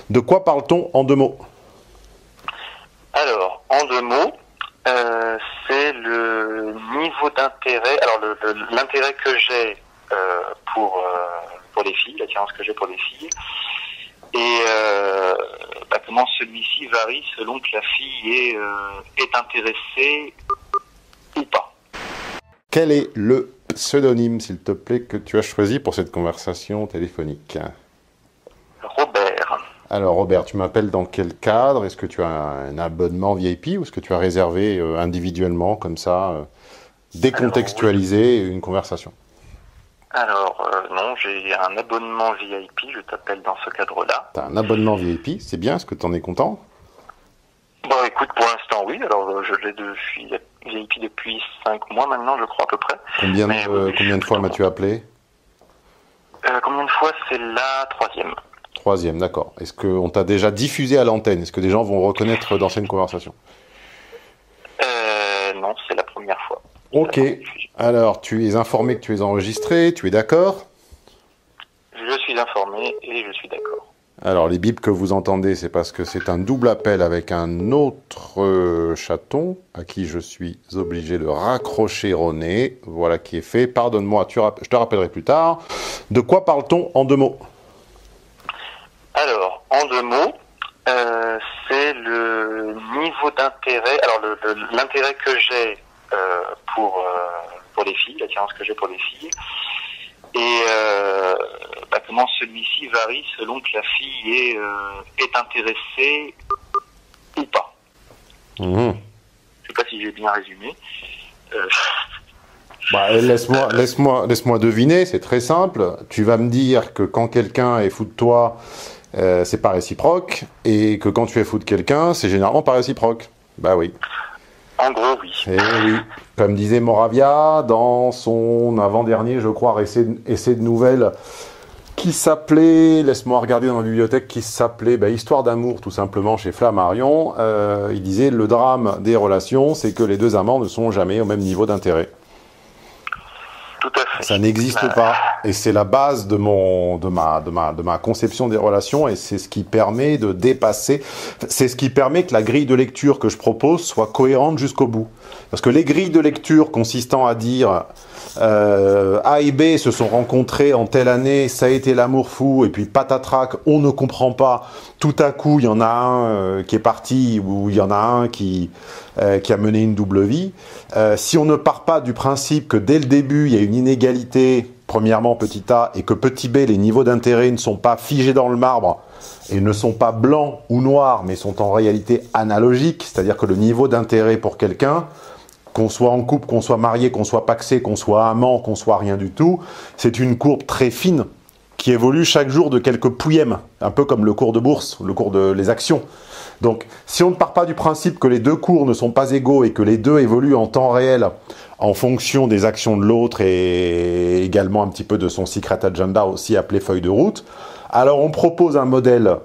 De quoi parle-t-on en 2 mots? Alors, en 2 mots, c'est le niveau d'intérêt, alors l'intérêt que j'ai pour les filles, l'attirance que j'ai pour les filles, et comment celui-ci varie selon que la fille est intéressée ou pas. Quel est le pseudonyme, s'il te plaît, que tu as choisi pour cette conversation téléphonique? Robert. Alors Robert, tu m'appelles dans quel cadre? Est-ce que tu as un abonnement VIP ou est-ce que tu as réservé individuellement, comme ça, décontextualisé une conversation? Alors, non, j'ai un abonnement VIP, je t'appelle dans ce cadre-là. Tu as un abonnement VIP, c'est bien, est-ce que tu en es content? Bon, écoute, pour l'instant, oui. Alors, je suis VIP depuis 5 mois maintenant, je crois, à peu près. Combien de fois m'as-tu appelé? Combien de fois? C'est la 3e. 3e, d'accord. Est-ce qu'on t'a déjà diffusé à l'antenne? Est-ce que des gens vont reconnaître d'anciennes conversations? Non, c'est la première fois. Ok. Alors, tu es informé que tu es enregistré, tu es d'accord? Je suis informé et je suis d'accord. Alors, les bips que vous entendez, c'est parce que c'est un double appel avec un autre chaton à qui je suis obligé de raccrocher au nez. Voilà qui est fait. Pardonne-moi, je te rappellerai plus tard. De quoi parle-t-on en 2 mots? Alors, en 2 mots, c'est le niveau d'intérêt, alors l'intérêt que j'ai pour les filles, l'attirance que j'ai pour les filles, et comment celui-ci varie selon que la fille est intéressée ou pas. Je sais pas si j'ai bien résumé. Laisse-moi deviner, c'est très simple. Tu vas me dire que quand quelqu'un est fou de toi, c'est pas réciproque, et que quand tu es fou de quelqu'un, c'est généralement pas réciproque. Bah oui. En gros, oui. Et oui. Comme disait Moravia dans son avant-dernier, je crois, essai de nouvelles, qui s'appelait, laisse-moi regarder dans la bibliothèque, qui s'appelait Histoire d'amour, tout simplement, chez Flammarion. Il disait, le drame des relations, c'est que les 2 amants ne sont jamais au même niveau d'intérêt. Tout à fait. Ça n'existe pas. Et c'est la base de ma conception des relations, et c'est ce qui permet de dépasser, c'est ce qui permet que la grille de lecture que je propose soit cohérente jusqu'au bout. Parce que les grilles de lecture consistant à dire A et B se sont rencontrés en telle année, ça a été l'amour fou, et puis patatrac, on ne comprend pas. Tout à coup, il y en a un qui est parti, ou il y en a un qui a mené une double vie. Si on ne part pas du principe que dès le début, il y a une inégalité, premièrement petit a, et que petit b, les niveaux d'intérêt ne sont pas figés dans le marbre, et ne sont pas blancs ou noirs, mais sont en réalité analogiques, c'est-à-dire que le niveau d'intérêt pour quelqu'un, qu'on soit en couple, qu'on soit marié, qu'on soit pacsé, qu'on soit amant, qu'on soit rien du tout, c'est une courbe très fine qui évolue chaque jour de quelques pouillèmes, un peu comme le cours de bourse, le cours les actions. Donc, si on ne part pas du principe que les 2 cours ne sont pas égaux et que les 2 évoluent en temps réel en fonction des actions de l'autre et également un petit peu de son secret agenda, aussi appelé feuille de route, alors on propose un modèle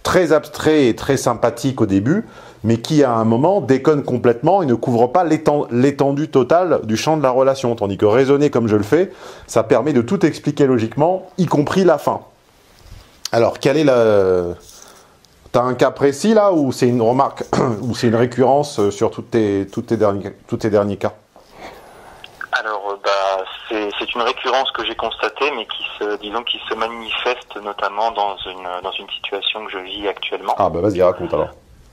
très abstrait et très sympathique au début, mais qui à un moment déconne complètement et ne couvre pas l'étendue totale du champ de la relation. Tandis que raisonner comme je le fais, ça permet de tout expliquer logiquement, y compris la fin. Alors, quel est le... T'as un cas précis là, ou c'est une remarque, ou c'est une récurrence sur tous tes derniers cas? Alors, c'est une récurrence que j'ai constatée, mais qui se manifeste notamment dans une situation que je vis actuellement. Ah vas-y, raconte alors.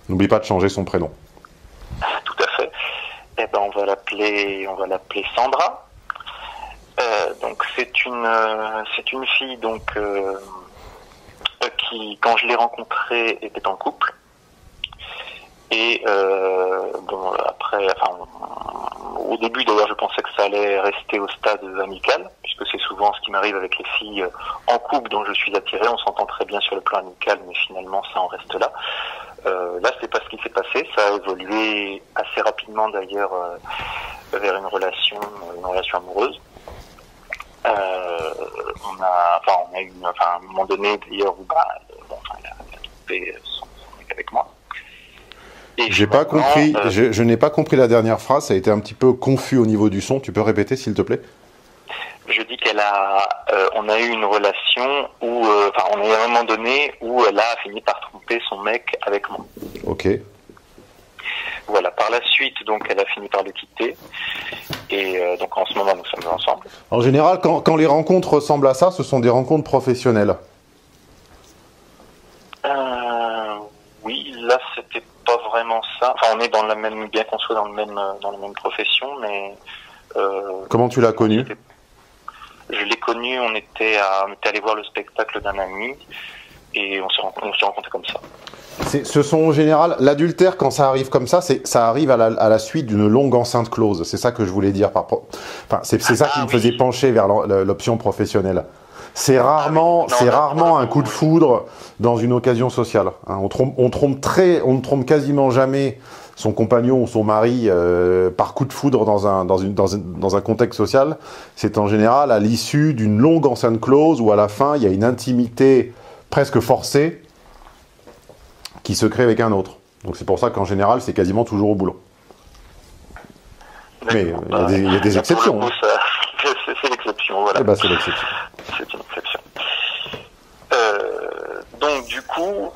N'oublie pas de changer son prénom. Tout à fait. Eh ben, on va l'appeler Sandra. Donc c'est une fille qui, quand je l'ai rencontrée, était en couple. Et au début d'ailleurs, je pensais que ça allait rester au stade amical, puisque c'est souvent ce qui m'arrive avec les filles en couple dont je suis attiré. On s'entend très bien sur le plan amical, mais finalement ça en reste là. Là, c'est pas ce qui s'est passé. Ça a évolué assez rapidement d'ailleurs vers une relation amoureuse. On a eu à un moment donné d'ailleurs où elle a trouvé son mec avec moi. J'ai pas compris. Je n'ai pas compris la dernière phrase. Ça a été un petit peu confus au niveau du son. Tu peux répéter, s'il te plaît? Je dis qu'elle on a eu une relation où, enfin, on a eu un moment donné où elle a fini par tromper son mec avec moi. Ok. Voilà. Par la suite, donc, elle a fini par le quitter. Et donc, en ce moment, nous sommes ensemble. En général, quand les rencontres ressemblent à ça, ce sont des rencontres professionnelles. Oui, là, c'était pas vraiment ça. Enfin, on est dans la même, bien qu'on soit dans la même profession, mais. Comment tu l'as connue? Je l'ai connue, on était allé voir le spectacle d'un ami et on s'est rencontrés comme ça. Ce sont en général, l'adultère, quand ça arrive comme ça, ça arrive à la suite d'une longue enceinte close. C'est ça que je voulais dire. Enfin, c'est ça qui me faisait pencher vers l'option professionnelle. C'est rarement un coup de foudre dans une occasion sociale. Hein. On ne trompe quasiment jamais son compagnon ou son mari par coup de foudre dans un contexte social. C'est en général à l'issue d'une longue enceinte close où à la fin, il y a une intimité presque forcée qui se crée avec un autre. Donc c'est pour ça qu'en général, c'est quasiment toujours au boulot. Mais il y a des exceptions. Hein. C'est l'exception, voilà. Eh ben, c'est l'exception. C'est une exception. Donc du coup,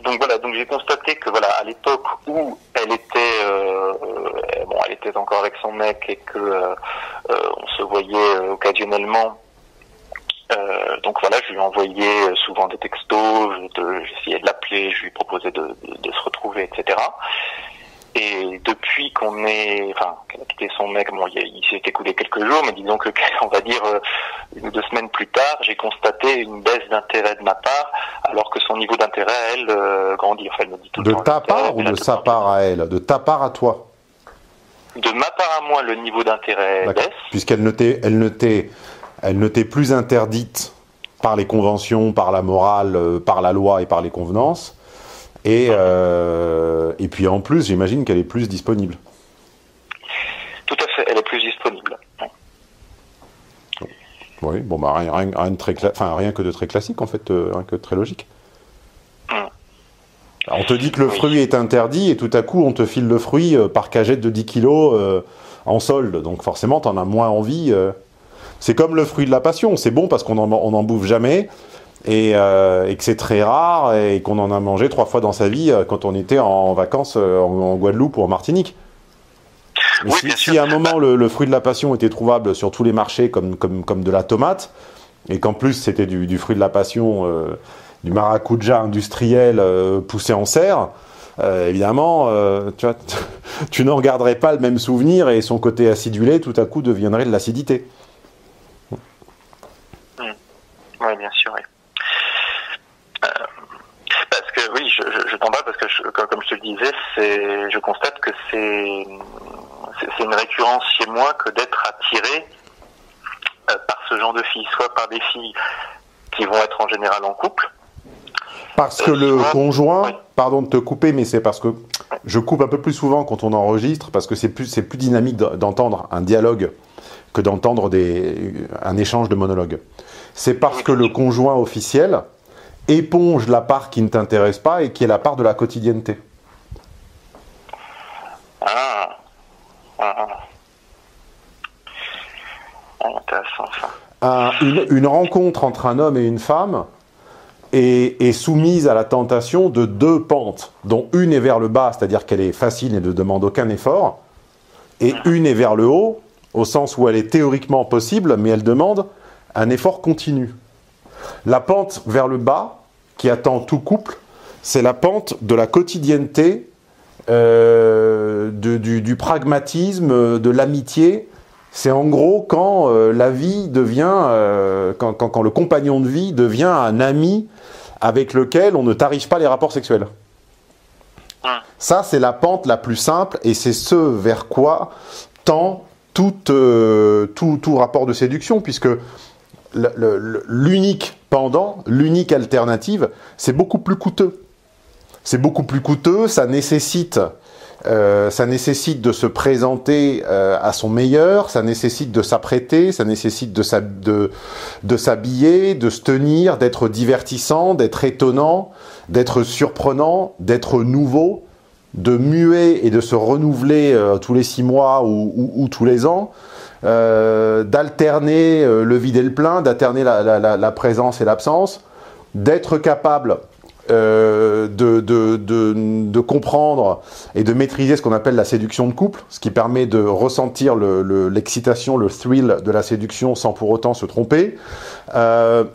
donc j'ai constaté que voilà, à l'époque où elle était encore avec son mec et que on se voyait occasionnellement. Donc voilà, je lui envoyais souvent des textos, j'essayais de l'appeler, je lui proposais de se retrouver, etc. Et depuis qu'elle a quitté son mec, bon, il s'est écoulé quelques jours, mais disons que, on va dire, 1 ou 2 semaines plus tard, j'ai constaté une baisse d'intérêt de ma part, alors que son niveau d'intérêt à elle grandit. Enfin, elle me dit tout le temps. De ta part ou de sa part à elle? De ta part à toi? De ma part à moi, le niveau d'intérêt baisse. Puisqu'elle ne t'est plus interdite par les conventions, par la morale, par la loi et par les convenances. Et puis en plus, j'imagine qu'elle est plus disponible. Tout à fait, elle est plus disponible. Oui, bon, bah, rien que de très classique, en fait, rien que de très logique. Alors, on te dit que le fruit est interdit et tout à coup, on te file le fruit par cagette de 10 kilos en solde. Donc forcément, tu en as moins envie. C'est comme le fruit de la passion. C'est bon parce qu'on n'en bouffe jamais. Et que c'est très rare et qu'on en a mangé 3 fois dans sa vie quand on était en vacances en Guadeloupe ou en Martinique. Mais oui, si à un moment le fruit de la passion était trouvable sur tous les marchés comme de la tomate, et qu'en plus c'était du fruit de la passion, du maracuja industriel poussé en serre, évidemment, tu n'en garderais pas le même souvenir et son côté acidulé tout à coup deviendrait de l'acidité. Oui, bien sûr, oui. Parce que oui, je t'en parle parce que comme je te le disais, je constate que c'est une récurrence chez moi que d'être attiré par ce genre de filles, soit par des filles qui vont être en général en couple. Parce que le conjoint, pardon de te couper, mais c'est parce que je coupe un peu plus souvent quand on enregistre, parce que c'est plus dynamique d'entendre un dialogue que d'entendre un échange de monologues. C'est parce que le conjoint officiel éponge la part qui ne t'intéresse pas et qui est la part de la quotidienneté. Intéressant ça. Une rencontre entre un homme et une femme est soumise à la tentation de 2 pentes, dont une est vers le bas, c'est-à-dire qu'elle est facile et ne demande aucun effort, et une est vers le haut, au sens où elle est théoriquement possible, mais elle demande un effort continu. La pente vers le bas, qui attend tout couple, c'est la pente de la quotidienneté, du pragmatisme, de l'amitié. C'est en gros quand la vie devient, quand le compagnon de vie devient un ami avec lequel on ne tarisse pas les rapports sexuels. Ça, c'est la pente la plus simple et c'est ce vers quoi tend tout rapport de séduction, puisque l'unique pendant, l'unique alternative, c'est beaucoup plus coûteux. C'est beaucoup plus coûteux, ça nécessite de se présenter à son meilleur, ça nécessite de s'apprêter, ça nécessite de s'habiller, de se tenir, d'être divertissant, d'être étonnant, d'être surprenant, d'être nouveau, de muer et de se renouveler tous les 6 mois ou tous les ans. d'alterner le vide et le plein, d'alterner la présence et l'absence, d'être capable de comprendre et de maîtriser ce qu'on appelle la séduction de couple, ce qui permet de ressentir l'excitation, le thrill de la séduction sans pour autant se tromper.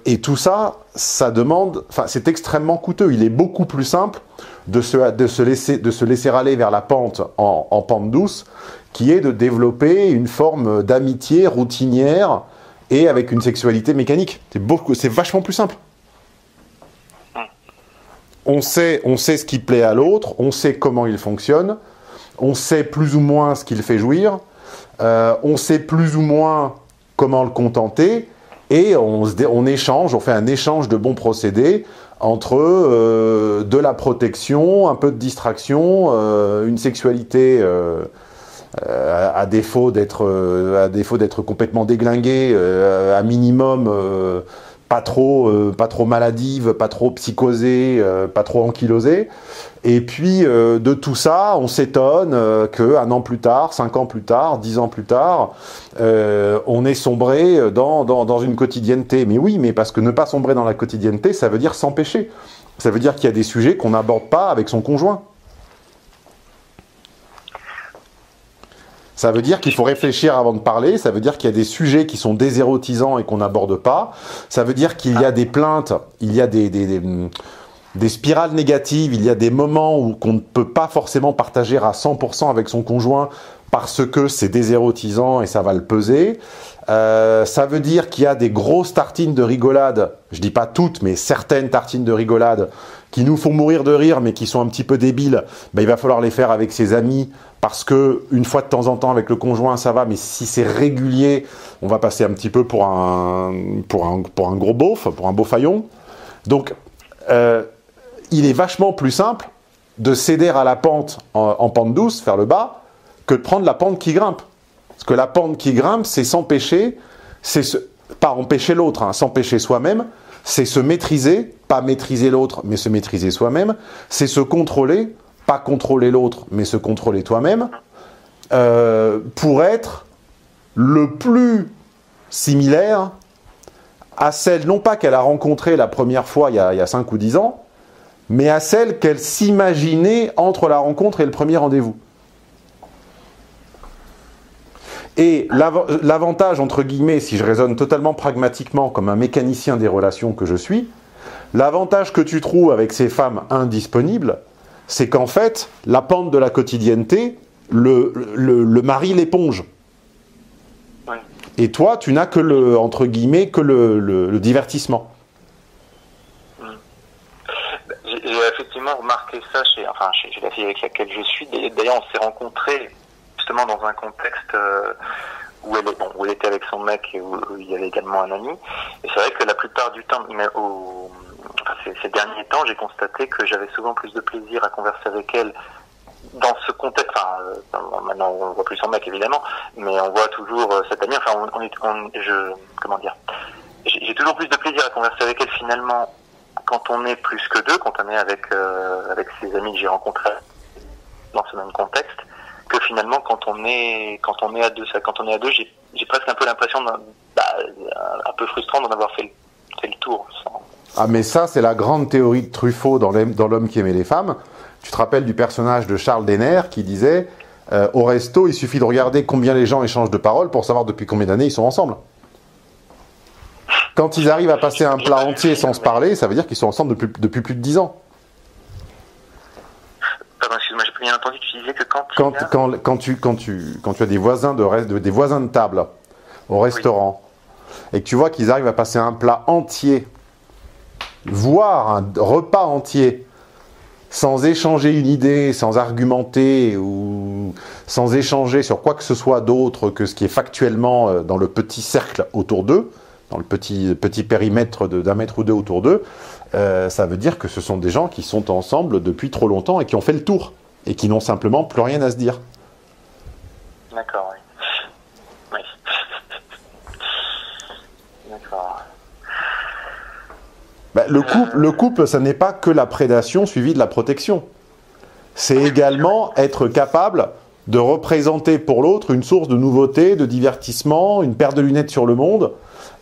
Et tout ça, ça demande, enfin, c'est extrêmement coûteux. Il est beaucoup plus simple de se laisser aller vers la pente en pente douce, qui est de développer une forme d'amitié routinière et avec une sexualité mécanique. C'est vachement plus simple. On sait ce qui plaît à l'autre, on sait comment il fonctionne, on sait plus ou moins ce qu'il fait jouir, on sait plus ou moins comment le contenter, et on échange, on fait un échange de bons procédés entre de la protection, un peu de distraction, une sexualité à défaut d'être complètement déglinguée, à minimum pas trop maladive, pas trop psychosée, pas trop ankylosée. Et puis de tout ça, on s'étonne qu'un an plus tard, 5 ans plus tard, 10 ans plus tard, on est sombré dans une quotidienneté. Mais oui, mais parce que ne pas sombrer dans la quotidienneté, ça veut dire s'empêcher. Ça veut dire qu'il y a des sujets qu'on n'aborde pas avec son conjoint. Ça veut dire qu'il faut réfléchir avant de parler, ça veut dire qu'il y a des sujets qui sont désérotisants et qu'on n'aborde pas, ça veut dire qu'il y a des plaintes, il y a des spirales négatives, il y a des moments où qu'on ne peut pas forcément partager à 100% avec son conjoint parce que c'est désérotisant et ça va le peser. Ça veut dire qu'il y a des grosses tartines de rigolade, je dis pas toutes, mais certaines tartines de rigolade qui nous font mourir de rire mais qui sont un petit peu débiles, ben, il va falloir les faire avec ses amis parce que une fois de temps en temps avec le conjoint ça va, mais si c'est régulier, on va passer un petit peu pour un gros beauf, pour un beaufaillon. Donc il est vachement plus simple de céder à la pente en pente douce, faire le bas, que de prendre la pente qui grimpe. Parce que la pente qui grimpe, c'est s'empêcher, pas empêcher l'autre, hein, s'empêcher soi-même, c'est se maîtriser, pas maîtriser l'autre, mais se maîtriser soi-même, c'est se contrôler, pas contrôler l'autre, mais se contrôler toi-même, pour être le plus similaire à celle, non pas qu'elle a rencontrée la première fois il y a 5 ou 10 ans, mais à celle qu'elle s'imaginait entre la rencontre et le premier rendez-vous. Et l'avantage, entre guillemets, si je raisonne totalement pragmatiquement comme un mécanicien des relations que je suis, l'avantage que tu trouves avec ces femmes indisponibles, c'est qu'en fait, la pente de la quotidienneté, le mari l'éponge. Ouais. Et toi, tu n'as que entre guillemets, que le divertissement. J'ai effectivement remarqué ça chez la fille avec laquelle je suis. D'ailleurs, on s'est rencontrés justement dans un contexte où elle était avec son mec et où il y avait également un ami. Et c'est vrai que la plupart du temps, ces derniers temps, j'ai constaté que j'avais souvent plus de plaisir à converser avec elle dans ce contexte. Maintenant on voit plus son mec évidemment, mais on voit toujours cette amie. J'ai toujours plus de plaisir à converser avec elle finalement quand on est plus que deux, quand on est avec ses amis que j'ai rencontrés dans ce même contexte, que finalement quand on est à deux. Quand on est à deux, j'ai presque un peu l'impression un peu frustrant d'en avoir fait le tour. Ah mais ça c'est la grande théorie de Truffaut dans L'homme qui aimait les femmes. Tu te rappelles du personnage de Charles Denner qui disait au resto il suffit de regarder combien les gens échangent de paroles pour savoir depuis combien d'années ils sont ensemble. Quand ils arrivent à passer un plat entier sans se parler, ça veut dire qu'ils sont ensemble depuis plus de 10 ans. Pardon, excuse-moi, j'ai pas bien entendu, tu disais que quand tu as des voisins de table au restaurant, oui, et que tu vois qu'ils arrivent à passer un plat entier, voire un repas entier, sans échanger une idée, sans argumenter, ou sans échanger sur quoi que ce soit d'autre que ce qui est factuellement dans le petit cercle autour d'eux, dans le petit périmètre d'1 mètre ou 2 autour d'eux, ça veut dire que ce sont des gens qui sont ensemble depuis trop longtemps et qui ont fait le tour, et qui n'ont simplement plus rien à se dire. D'accord, oui. D'accord. Le couple, ça n'est pas que la prédation suivie de la protection. C'est également être capable de représenter pour l'autre une source de nouveauté, de divertissement, une paire de lunettes sur le monde,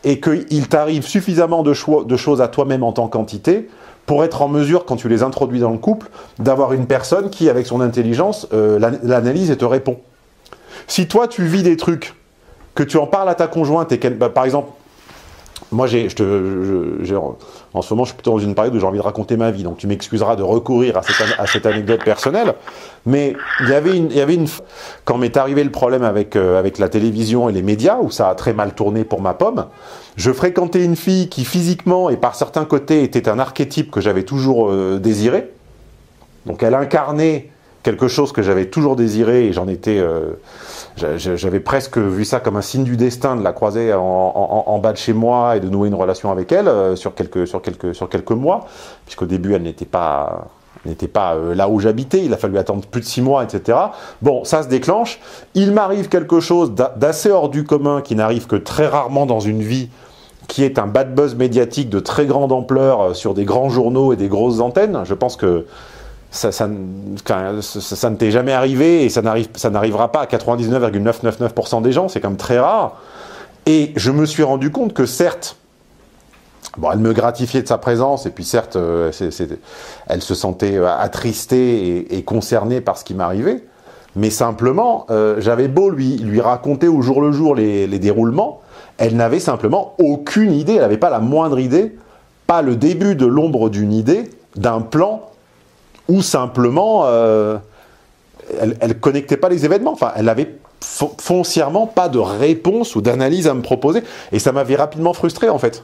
et qu'il t'arrive suffisamment de choses à toi-même en tant qu'entité pour être en mesure, quand tu les introduis dans le couple, d'avoir une personne qui, avec son intelligence, l'analyse et te répond. Si toi, tu vis des trucs, que tu en parles à ta conjointe, et qu'elle, par exemple, moi, en ce moment, je suis plutôt dans une période où j'ai envie de raconter ma vie, donc tu m'excuseras de recourir à cette anecdote personnelle, mais il y avait quand m'est arrivé le problème avec la télévision et les médias, où ça a très mal tourné pour ma pomme, je fréquentais une fille qui, physiquement et par certains côtés, était un archétype que j'avais toujours désiré, donc elle incarnait quelque chose que j'avais toujours désiré, et j'avais presque vu ça comme un signe du destin de la croiser en bas de chez moi et de nouer une relation avec elle sur quelques mois, puisqu'au début elle n'était pas là où j'habitais, il a fallu attendre plus de 6 mois, etc. Bon, ça se déclenche, il m'arrive quelque chose d'assez hors du commun, qui n'arrive que très rarement dans une vie, qui est un bad buzz médiatique de très grande ampleur sur des grands journaux et des grosses antennes. Je pense que ça ne t'est jamais arrivé, et ça n'arrivera pas à 99,999% des gens, c'est quand même très rare. Et je me suis rendu compte que certes, bon, elle me gratifiait de sa présence, et puis certes, elle se sentait attristée et concernée par ce qui m'arrivait, mais simplement, j'avais beau lui raconter au jour le jour les déroulements, elle n'avait simplement aucune idée, elle n'avait pas la moindre idée, pas le début de l'ombre d'une idée, d'un plan, ou simplement, elle connectait pas les événements. Enfin, elle avait foncièrement pas de réponse ou d'analyse à me proposer. Et ça m'avait rapidement frustré, en fait.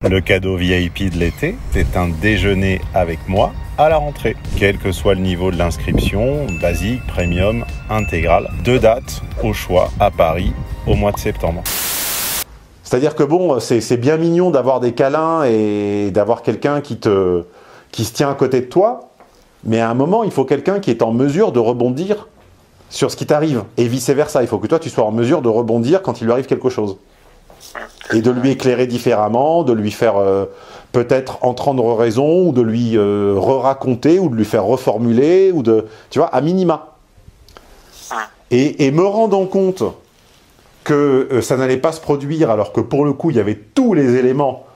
Le cadeau VIP de l'été, c'est un déjeuner avec moi à la rentrée. Quel que soit le niveau de l'inscription, basique, premium, intégral. 2 dates au choix à Paris au mois de septembre. C'est-à-dire que bon, c'est bien mignon d'avoir des câlins et d'avoir quelqu'un qui se tient à côté de toi, mais à un moment, il faut quelqu'un qui est en mesure de rebondir sur ce qui t'arrive, et vice-versa. Il faut que toi, tu sois en mesure de rebondir quand il lui arrive quelque chose. Et de lui éclairer différemment, de lui faire peut-être entendre raison, ou de lui re-raconter, ou de lui faire reformuler, ou de, tu vois, à minima. Et me rendant compte que ça n'allait pas se produire, alors que pour le coup, il y avait tous les éléments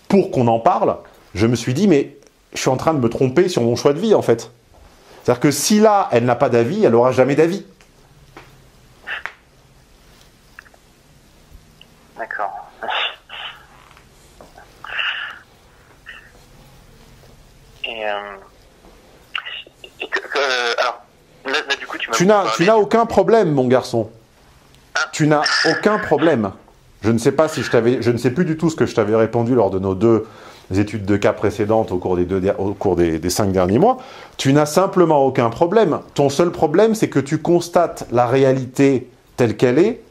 pour qu'on en parle, je me suis dit, mais je suis en train de me tromper sur mon choix de vie, en fait. C'est-à-dire que si là, elle n'a pas d'avis, elle n'aura jamais d'avis. D'accord. Alors, là, du coup, tu n'as aucun problème, mon garçon. Tu n'as aucun problème. Je ne sais pas si je ne sais plus du tout ce que je t'avais répondu lors de nos 2 études de cas précédentes au cours des 5 derniers mois. Tu n'as simplement aucun problème. Ton seul problème, c'est que tu constates la réalité telle qu'elle est,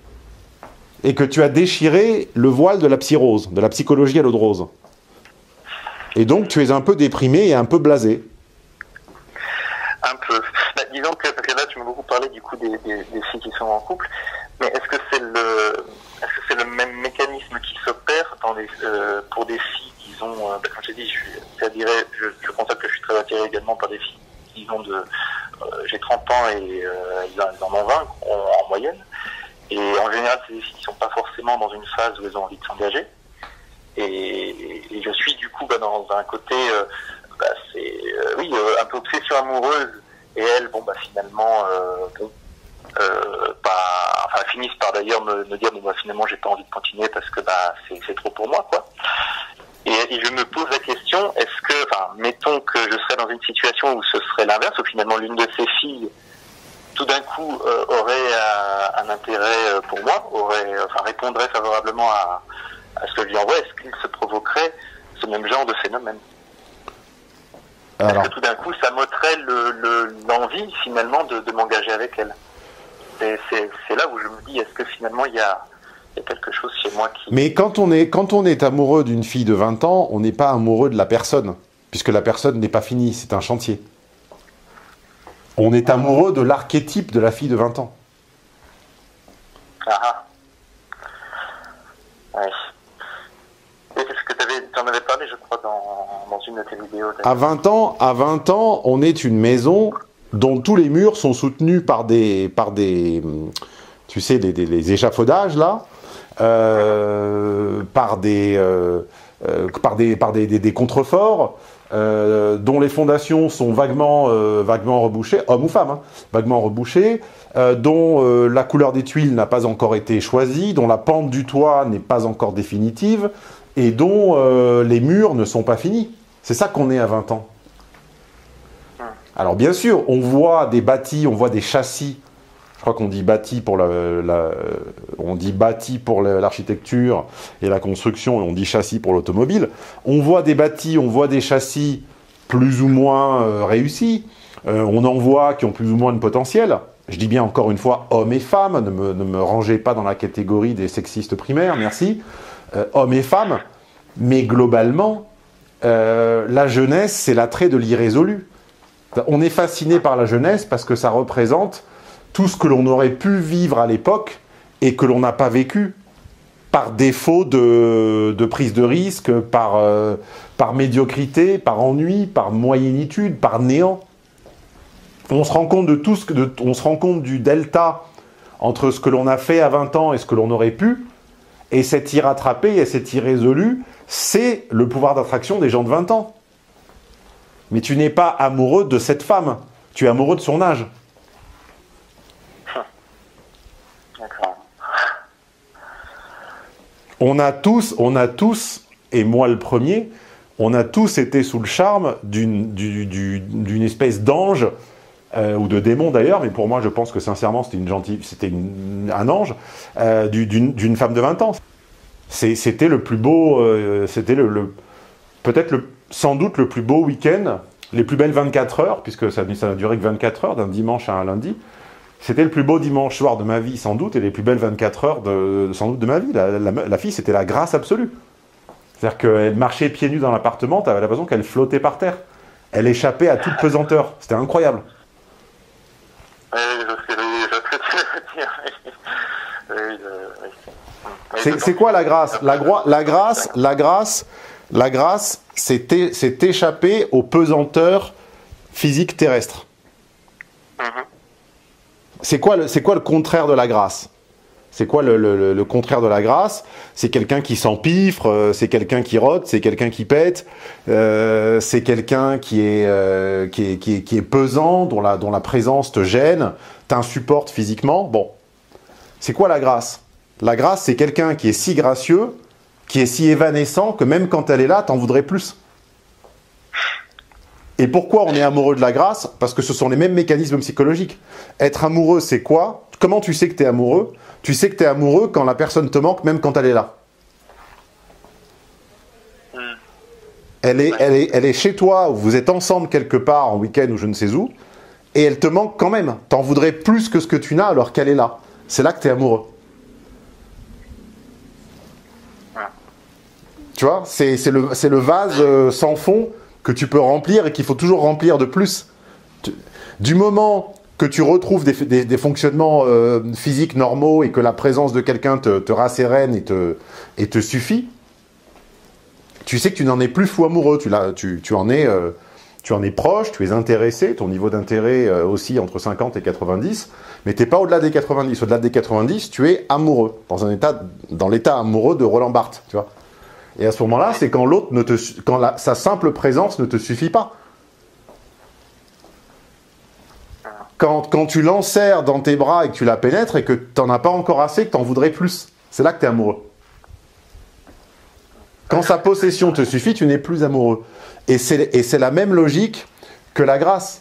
et que tu as déchiré le voile de la psyrose, de la psychologie à l'eau de rose. Et donc, tu es un peu déprimé et un peu blasé. Un peu. Bah, disons que, parce que là, tu m'as beaucoup parlé du coup des filles qui sont en couple, mais est-ce que c'est le même mécanisme qui s'opère pour des filles, disons, comme je t'ai dit, je constate que je suis très attiré également par des filles, disons, j'ai 30 ans et elles en ont 20 en moyenne. Et en général, c'est des filles qui ne sont pas forcément dans une phase où elles ont envie de s'engager. Et je suis du coup dans un côté, un peu obsession amoureuse. Et elles, finalement, finissent par d'ailleurs me dire, finalement, j'ai pas envie de continuer parce que c'est trop pour moi, quoi. Et je me pose la question, est-ce que, mettons que je serais dans une situation où ce serait l'inverse, où finalement l'une de ces filles tout d'un coup aurait un intérêt pour moi, répondrait favorablement à ce que je lui envoie, est-ce qu'il se provoquerait ce même genre de phénomène? Alors, est-ce que tout d'un coup ça m'ôterait l'envie finalement de m'engager avec elle? C'est là où je me dis, est-ce que finalement il y a quelque chose chez moi qui... Mais quand on est amoureux d'une fille de 20 ans, on n'est pas amoureux de la personne, puisque la personne n'est pas finie, c'est un chantier. On est amoureux de l'archétype de la fille de 20 ans. Ah. Ouais. Et est-ce que t'en avais parlé, je crois, dans une de tes vidéos. À 20 ans, on est une maison dont tous les murs sont soutenus par des tu sais, les échafaudages, là, par des contreforts, dont les fondations sont vaguement rebouchées, hommes ou femmes, hein, vaguement rebouchées, dont la couleur des tuiles n'a pas encore été choisie, dont la pente du toit n'est pas encore définitive, et dont les murs ne sont pas finis. C'est ça qu'on est à 20 ans. Alors bien sûr, on voit des bâtis, on voit des châssis. Je crois qu'on dit bâti pour on dit bâti pour l'architecture et la construction, et on dit châssis pour l'automobile. On voit des bâtis, on voit des châssis plus ou moins réussis. On en voit qui ont plus ou moins de potentiel. Je dis bien encore une fois, hommes et femmes, ne me rangez pas dans la catégorie des sexistes primaires, merci. Hommes et femmes, mais globalement, la jeunesse, c'est l'attrait de l'irrésolu. On est fasciné par la jeunesse parce que ça représente tout ce que l'on aurait pu vivre à l'époque et que l'on n'a pas vécu, par défaut de prise de risque, par médiocrité, par ennui, par moyennitude, par néant. On se rend compte de tout on se rend compte du delta entre ce que l'on a fait à 20 ans et ce que l'on aurait pu, et cet irrattrapé et cet irrésolu, c'est le pouvoir d'attraction des gens de 20 ans. Mais tu n'es pas amoureux de cette femme, tu es amoureux de son âge. D'accord. On a tous, et moi le premier, on a tous été sous le charme d'une espèce d'ange, ou de démon d'ailleurs, mais pour moi je pense que sincèrement c'était un ange, d'une femme de 20 ans. C'était le plus beau, c'était peut-être sans doute le plus beau week-end, les plus belles 24 heures, puisque ça n'a duré que 24 heures, d'un dimanche à un lundi. C'était le plus beau dimanche soir de ma vie, sans doute, et les plus belles 24 heures, sans doute, de ma vie. La fille, c'était la grâce absolue. C'est-à-dire qu'elle marchait pieds nus dans l'appartement, tu avais l'impression qu'elle flottait par terre. Elle échappait à toute pesanteur. C'était incroyable. C'est quoi la grâce? La grâce, c'est échapper aux pesanteurs physiques terrestres. C'est quoi le contraire de la grâce? C'est quoi le contraire de la grâce? C'est quelqu'un qui s'empiffre, c'est quelqu'un qui rote, c'est quelqu'un qui pète, c'est quelqu'un qui est pesant, dont la présence te gêne, t'insupporte physiquement. Bon, c'est quoi la grâce? La grâce, c'est quelqu'un qui est si gracieux, qui est si évanescent, que même quand elle est là, t'en voudrais plus. Et pourquoi on est amoureux de la grâce? Parce que ce sont les mêmes mécanismes psychologiques. Être amoureux, c'est quoi? Comment tu sais que tu es amoureux? Tu sais que tu es amoureux quand la personne te manque, même quand elle est là. Elle est chez toi, ou vous êtes ensemble quelque part en week-end ou je ne sais où, et elle te manque quand même. T'en voudrais plus que ce que tu n'as alors qu'elle est là. C'est là que tu es amoureux. Tu vois, c'est le vase sans fond que tu peux remplir et qu'il faut toujours remplir de plus. Du moment que tu retrouves des fonctionnements physiques normaux et que la présence de quelqu'un te rassérène et te suffit, tu sais que tu n'en es plus fou amoureux. Tu en es proche, tu es intéressé, ton niveau d'intérêt aussi entre 50 et 90, mais tu n'es pas au-delà des 90. Au-delà des 90, tu es amoureux, dans l'état amoureux de Roland Barthes, tu vois. Et à ce moment-là, c'est quand sa simple présence ne te suffit pas. Quand tu l'enserres dans tes bras et que tu la pénètres et que tu n'en as pas encore assez, que tu en voudrais plus, c'est là que tu es amoureux. Quand sa possession te suffit, tu n'es plus amoureux. Et c'est la même logique que la grâce.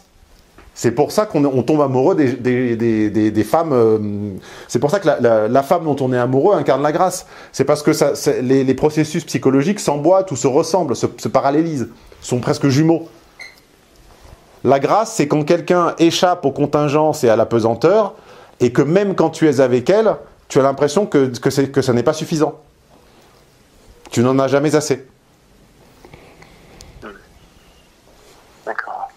C'est pour ça qu'on tombe amoureux des femmes. C'est pour ça que la femme dont on est amoureux incarne la grâce. C'est parce que les processus psychologiques s'emboîtent ou se ressemblent, se parallélisent, sont presque jumeaux. La grâce, c'est quand quelqu'un échappe aux contingences et à la pesanteur, et que même quand tu es avec elle, tu as l'impression que ça n'est pas suffisant. Tu n'en as jamais assez. D'accord.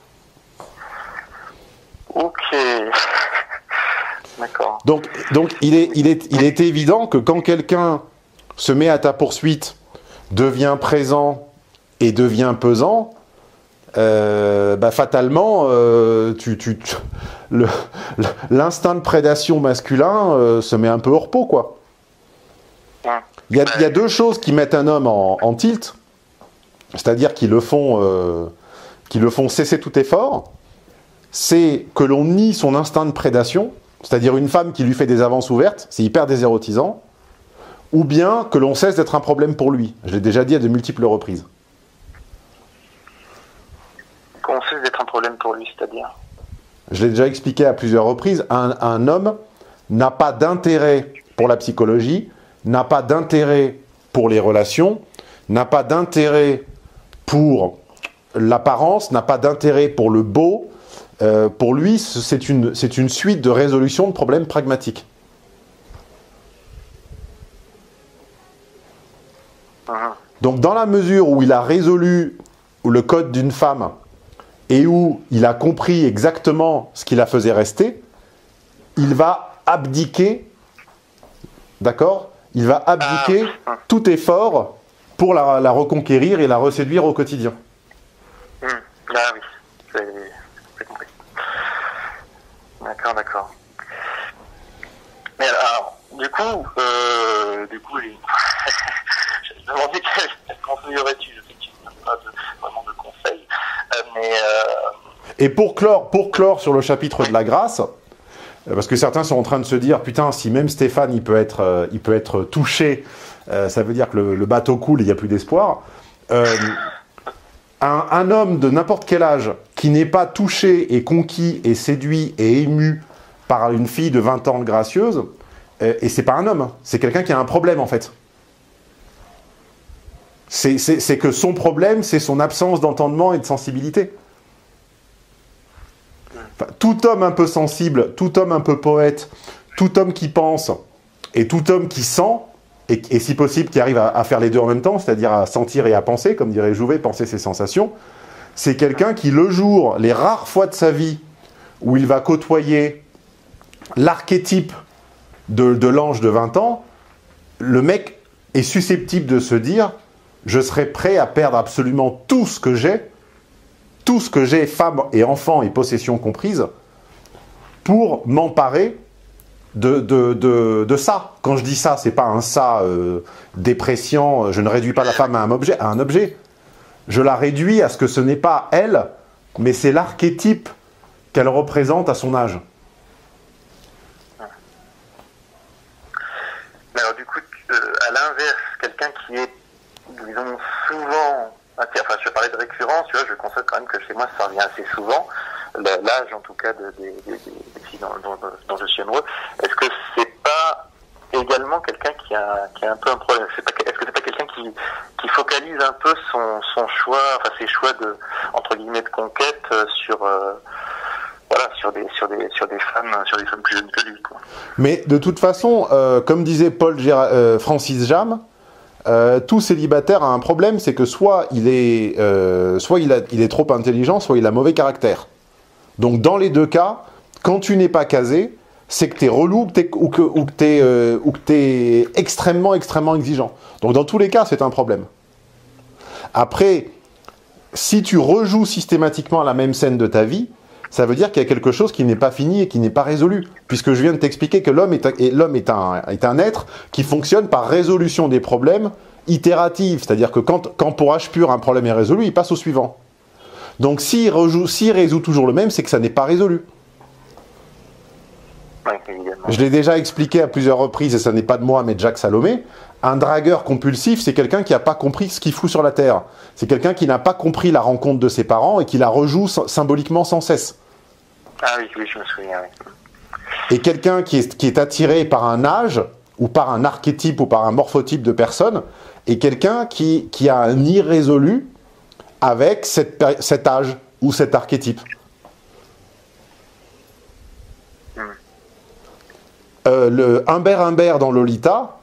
Ok. D'accord. Donc il est évident que quand quelqu'un se met à ta poursuite, devient présent, et devient pesant, fatalement, l'instinct de prédation masculin se met un peu hors pot, quoi. Il y a deux choses qui mettent un homme en tilt, c'est-à-dire qui le font cesser tout effort. C'est que l'on nie son instinct de prédation, c'est-à-dire une femme qui lui fait des avances ouvertes, c'est hyper désérotisant, ou bien que l'on cesse d'être un problème pour lui. Je l'ai déjà dit à de multiples reprises. Qu'on cesse d'être un problème pour lui, c'est-à-dire? Je l'ai déjà expliqué à plusieurs reprises, un homme n'a pas d'intérêt pour la psychologie, n'a pas d'intérêt pour les relations, n'a pas d'intérêt pour l'apparence, n'a pas d'intérêt pour le beau. Pour lui, c'est une suite de résolution de problèmes pragmatiques. Donc dans la mesure où il a résolu le code d'une femme et où il a compris exactement ce qui la faisait rester, il va abdiquer, d'accord? Il va abdiquer tout effort pour la reconquérir et la reséduire au quotidien. Ah oui, c'est compris. D'accord. Mais alors, du coup, je me demandais quel conseil aurais-tu? Je sais que tu n'as pas vraiment de conseils, Et pour clore sur le chapitre de la grâce, parce que certains sont en train de se dire, putain, si même Stéphane, il peut être touché, ça veut dire que le bateau coule et il n'y a plus d'espoir. Un homme de n'importe quel âge qui n'est pas touché et conquis et séduit et ému par une fille de 20 ans gracieuse, et c'est pas un homme, c'est quelqu'un qui a un problème en fait. C'est que son problème, c'est son absence d'entendement et de sensibilité. Enfin, tout homme un peu sensible, tout homme un peu poète, tout homme qui pense et tout homme qui sent, et si possible qui arrive à faire les deux en même temps, c'est-à-dire à sentir et à penser, comme dirait Jouvet, penser ses sensations, c'est quelqu'un qui, le jour, les rares fois de sa vie où il va côtoyer l'archétype de l'ange de 20 ans, le mec est susceptible de se dire « je serai prêt à perdre absolument tout ce que j'ai, femme et enfant et possession comprises, pour m'emparer de ça. » Quand je dis ça, c'est pas un ça dépréciant, je ne réduis pas la femme à un objet. Je la réduis à ce que ce n'est pas elle, mais c'est l'archétype qu'elle représente à son âge. Mais alors du coup, à l'inverse, quelqu'un qui est, disons, souvent... Enfin, je parlais de récurrence, tu vois, je constate quand même que chez moi, ça revient assez souvent. L'âge, en tout cas, des filles dont je suis amoureux. Est-ce que c'est pas également quelqu'un qui a un peu un problème? Est-ce que c'est pas quelqu'un qui focalise un peu son choix, enfin ses choix de, entre guillemets, de conquête sur des femmes plus jeunes que lui, quoi. Mais de toute façon, comme disait Francis Jam, tout célibataire a un problème, c'est que soit il est trop intelligent, soit il a mauvais caractère. Donc dans les deux cas, quand tu n'es pas casé, c'est que t'es relou ou que t'es extrêmement exigeant. Donc dans tous les cas, c'est un problème. Après, si tu rejoues systématiquement la même scène de ta vie, ça veut dire qu'il y a quelque chose qui n'est pas fini et qui n'est pas résolu. Puisque je viens de t'expliquer que l'homme est un être qui fonctionne par résolution des problèmes itérative. C'est-à-dire que quand pour H pur un problème est résolu, il passe au suivant. Donc s'il résout toujours le même, c'est que ça n'est pas résolu. Ouais, évidemment. Je l'ai déjà expliqué à plusieurs reprises, et ça n'est pas de moi, mais de Jacques Salomé. Un dragueur compulsif, c'est quelqu'un qui n'a pas compris ce qu'il fout sur la Terre. C'est quelqu'un qui n'a pas compris la rencontre de ses parents et qui la rejoue symboliquement sans cesse. Ah oui, je me souviens, oui. Et quelqu'un qui est attiré par un âge, ou par un archétype, ou par un morphotype de personne, et quelqu'un qui a un irrésolu avec cet âge, ou cet archétype. Le Humbert dans Lolita,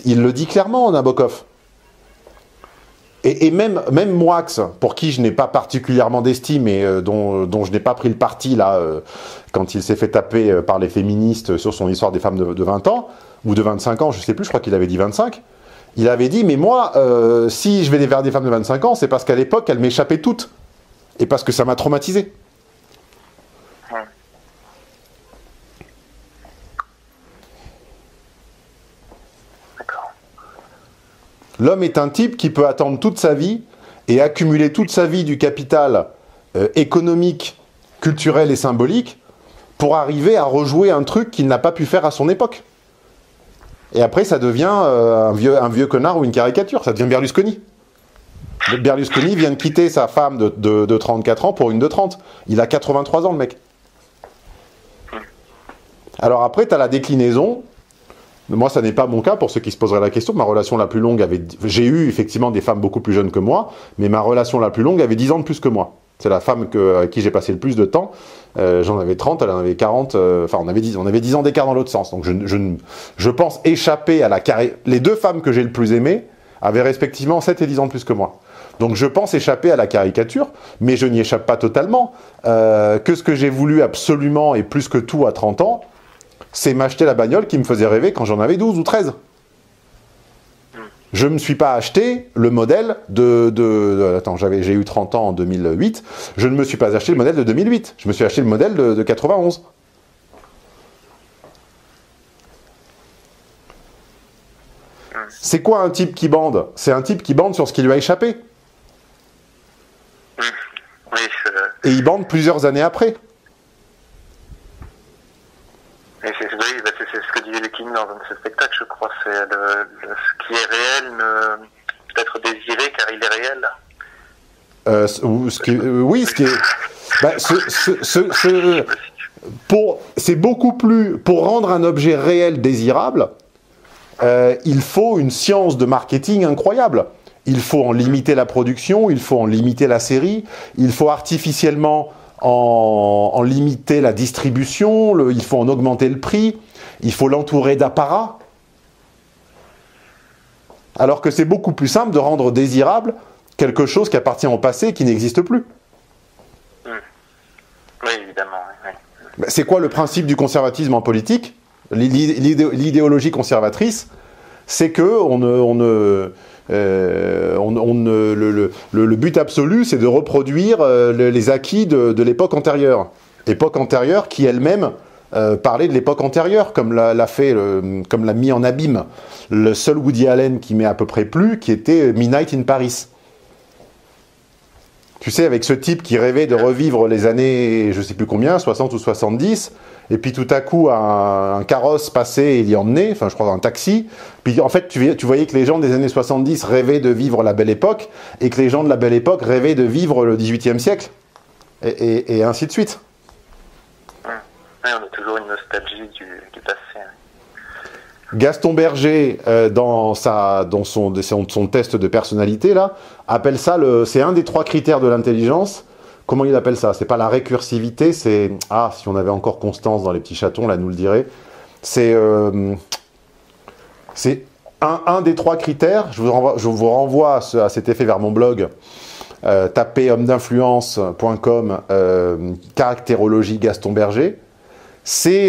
il le dit clairement, Nabokov. Et même Moix, pour qui je n'ai pas particulièrement d'estime et dont je n'ai pas pris le parti là, quand il s'est fait taper par les féministes sur son histoire des femmes de 20 ans, ou de 25 ans, je ne sais plus, je crois qu'il avait dit 25, Il avait dit, mais moi, si je vais vers des femmes de 25 ans, c'est parce qu'à l'époque, elles m'échappaient toutes. Et parce que ça m'a traumatisé. Ouais. D'accord. L'homme est un type qui peut attendre toute sa vie et accumuler toute sa vie du capital économique, culturel et symbolique pour arriver à rejouer un truc qu'il n'a pas pu faire à son époque. Et après, ça devient un vieux connard ou une caricature. Ça devient Berlusconi. Berlusconi vient de quitter sa femme de 34 ans pour une de 30. Il a 83 ans, le mec. Alors après, tu as la déclinaison. Moi, ça n'est pas mon cas, pour ceux qui se poseraient la question. Ma relation la plus longue avait... J'ai eu effectivement des femmes beaucoup plus jeunes que moi, mais ma relation la plus longue avait 10 ans de plus que moi. C'est la femme avec qui j'ai passé le plus de temps. J'en avais 30, elle en avait 40. Enfin, on avait 10 ans d'écart dans l'autre sens. Donc, je pense échapper à la carrière. Les deux femmes que j'ai le plus aimées avaient respectivement 7 et 10 ans de plus que moi. Donc, je pense échapper à la caricature, mais je n'y échappe pas totalement. Que ce que j'ai voulu absolument, et plus que tout à 30 ans, c'est m'acheter la bagnole qui me faisait rêver quand j'en avais 12 ou 13. Je ne me suis pas acheté le modèle attends, j'ai eu 30 ans en 2008. Je ne me suis pas acheté le modèle de 2008. Je me suis acheté le modèle de 91. C'est quoi un type qui bande? C'est un type qui bande sur ce qui lui a échappé. Oui, Et il bande plusieurs années après. et c'est ce que disait le King dans ce spectacle, je crois. C'est ce qui est réel peut être désiré car il est réel. Oui, ce qui est... Bah, c'est beaucoup plus... Pour rendre un objet réel désirable, il faut une science de marketing incroyable. Il faut en limiter la production, il faut en limiter la série, il faut artificiellement en limiter la distribution, il faut en augmenter le prix, il faut l'entourer d'apparats. Alors que c'est beaucoup plus simple de rendre désirable quelque chose qui appartient au passé et qui n'existe plus. Oui, évidemment. Oui. C'est quoi le principe du conservatisme en politique? L'idéologie conservatrice, c'est que le but absolu, c'est de reproduire les acquis de l'époque antérieure. Époque antérieure qui elle-même parlait de l'époque antérieure, comme l'a mis en abîme le seul Woody Allen qui m'est à peu près plu, qui était Midnight in Paris. Tu sais, avec ce type qui rêvait de revivre les années, je sais plus combien, 60 ou 70, et puis tout à coup, un carrosse passait et il y emmenait, enfin je crois un taxi, puis en fait tu voyais que les gens des années 70 rêvaient de vivre la belle époque, et que les gens de la belle époque rêvaient de vivre le 18e siècle, et ainsi de suite. Oui, on a toujours une nostalgie du passé. Gaston Berger, dans son test de personnalité, là, appelle ça, c'est un des 3 critères de l'intelligence. Comment il appelle ça? C'est pas la récursivité, c'est... Ah, si on avait encore Constance dans les petits chatons, là, nous le dirait. C'est un des 3 critères. Je vous renvoie à cet effet vers mon blog. Tapez homme-d'influence.com, caractérologie Gaston Berger. C'est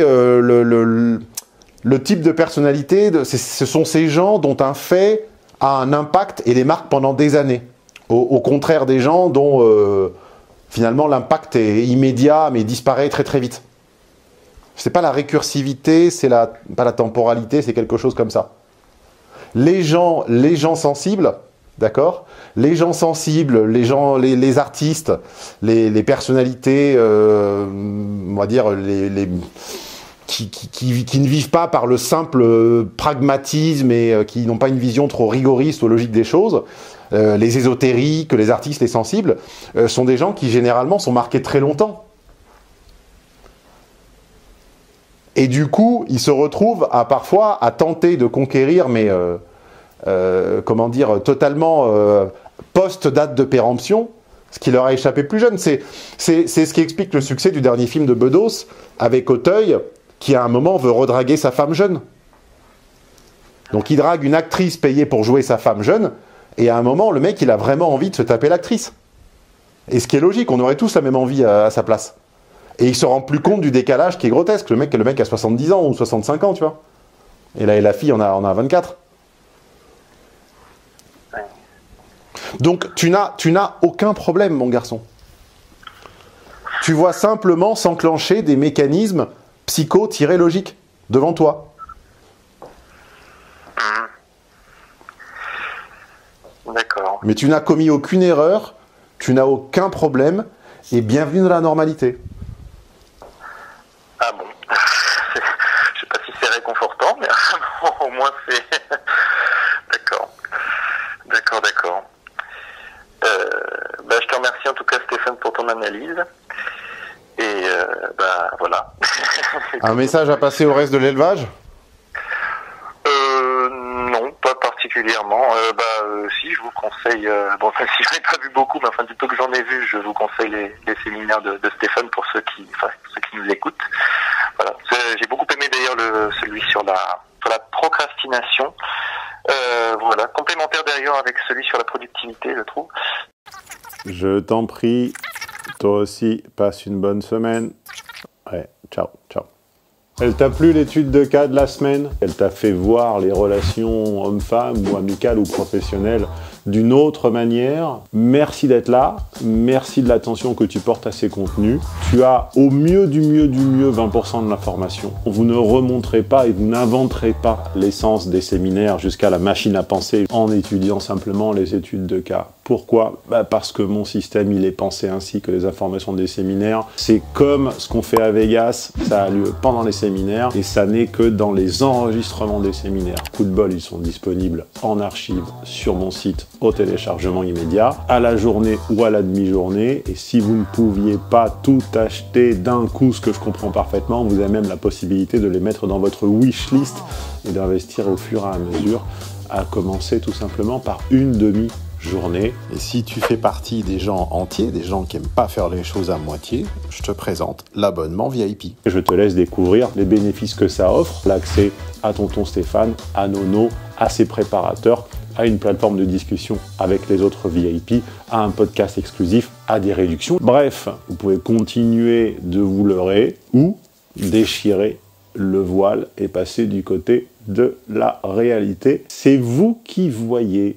le type de personnalité, ce sont ces gens dont un fait a un impact et les marque pendant des années. Au contraire des gens dont finalement l'impact est immédiat mais disparaît très très vite. C'est pas la récursivité, c'est pas la temporalité, c'est quelque chose comme ça. Les gens sensibles, d'accord? Les gens sensibles, les artistes, les personnalités, on va dire qui ne vivent pas par le simple pragmatisme et qui n'ont pas une vision trop rigoriste ou logique des choses, les ésotériques, les artistes, les sensibles, sont des gens qui généralement sont marqués très longtemps. Et du coup, ils se retrouvent parfois à tenter de conquérir, mais comment dire, totalement post-date de péremption, ce qui leur a échappé plus jeune. C'est ce qui explique le succès du dernier film de Bedos avec Auteuil, qui à un moment veut redraguer sa femme jeune. Donc il drague une actrice payée pour jouer sa femme jeune, et à un moment, le mec, il a vraiment envie de se taper l'actrice. Et ce qui est logique, on aurait tous la même envie à sa place. Et il se rend plus compte du décalage qui est grotesque. Le mec a 70 ans ou 65 ans, tu vois. Et la fille en a 24. Donc, tu n'as aucun problème, mon garçon. Tu vois simplement s'enclencher des mécanismes psycho-logiques devant toi. D'accord. Mais tu n'as commis aucune erreur, tu n'as aucun problème, et bienvenue dans la normalité. Ah bon. Je sais pas si c'est réconfortant, mais au moins c'est... D'accord. D'accord. Je te remercie en tout cas, Stéphane, pour ton analyse. Et voilà. Un message à passer au reste de l'élevage ? Non, pas particulièrement. Si, je vous conseille, si j'en ai pas vu beaucoup, mais enfin du peu que j'en ai vu, je vous conseille les séminaires de Stéphane pour ceux qui nous écoutent. Voilà. J'ai beaucoup aimé d'ailleurs celui sur la procrastination. Voilà, complémentaire d'ailleurs avec celui sur la productivité, je trouve. Je t'en prie, toi aussi, passe une bonne semaine. Ouais, ciao. Elle t'a plu l'étude de cas de la semaine? Elle t'a fait voir les relations hommes-femmes ou amicales ou professionnelles d'une autre manière? Merci d'être là, merci de l'attention que tu portes à ces contenus. Tu as au mieux du mieux 20% de l'information. Vous ne remonterez pas et vous n'inventerez pas l'essence des séminaires jusqu'à la machine à penser en étudiant simplement les études de cas. Pourquoi? Parce que mon système, il est pensé ainsi que les informations des séminaires. C'est comme ce qu'on fait à Vegas, ça a lieu pendant les séminaires et ça n'est que dans les enregistrements des séminaires. Coup de bol, ils sont disponibles en archive sur mon site au téléchargement immédiat, à la journée ou à la demi-journée. Et si vous ne pouviez pas tout acheter d'un coup, ce que je comprends parfaitement, vous avez même la possibilité de les mettre dans votre wishlist et d'investir au fur et à mesure, à commencer tout simplement par une demi-journée. Et si tu fais partie des gens entiers, des gens qui n'aiment pas faire les choses à moitié, je te présente l'abonnement VIP. Je te laisse découvrir les bénéfices que ça offre, l'accès à Tonton Stéphane, à Nono, à ses préparateurs, à une plateforme de discussion avec les autres VIP, à un podcast exclusif, à des réductions. Bref, vous pouvez continuer de vous leurrer ou déchirer le voile et passer du côté de la réalité. C'est vous qui voyez.